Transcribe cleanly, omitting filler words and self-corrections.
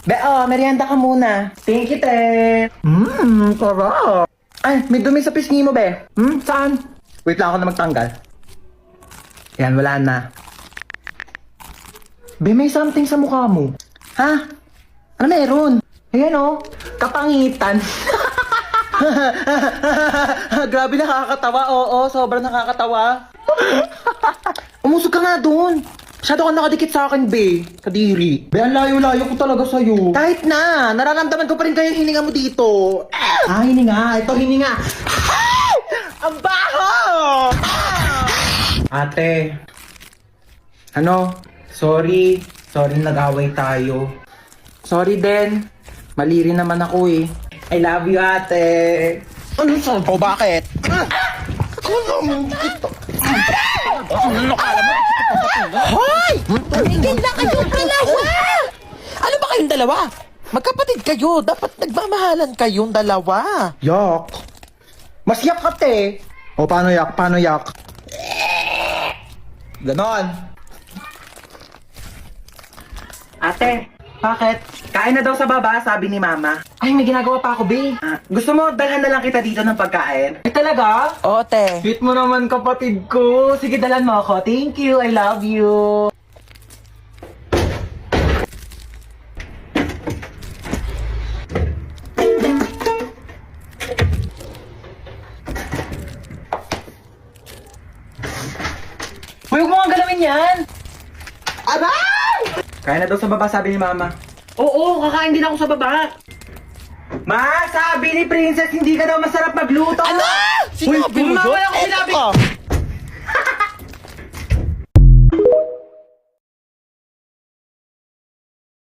Be, merienda ka muna. Thank you, te. Sarap. Ay, may dumi sa pisngi mo, be. Saan? Wait lang ako na magtanggal. Yan, wala na. Be, may something sa mukha mo. Ha? Ano meron? Ayan, kapangitan. Grabe, nakakatawa. Oo, sobrang nakakatawa. Umusog ka nga doon. Masyado ka nakadikit sa akin, be. Kadiri. Be, ang layo-layo ko talaga sa'yo. Kahit na, nararamdaman ko pa rin kayo yung hininga mo dito. Hininga. Ito, hininga. Ang baho! Ate. Ano? Sorry. Sorry nag-away tayo. Sorry din. Mali rin naman ako eh. I love you, ate. Ano sa? O bakit? Hoy! Tumigil na kayong dalawa! Ano ba kayong dalawa? Magkapatid kayo. Dapat nagmamahalan kayong dalawa. Yak. Mas yak ka, te. O, paano yak? Paano yak? Ganon. Ate, bakit? Kain na daw sa baba, sabi ni Mama. Ay, may ginagawa pa ako, be. Gusto mo, dalhan na lang kita dito ng pagkain? Ay, talaga? Oo, te. Sweet mo naman, kapatid ko. Sige, dalhan mo ako. Thank you, I love you. Huwag mo nga galawin yan! Aray! Kaya na daw sa baba, sabi ni Mama. Oo, kakain din ako sa baba. Ma, sabi ni Princess, hindi ka daw masarap magluto. Ano? Sinabi mo yun? Mamaya ko sinabi. Eto ka.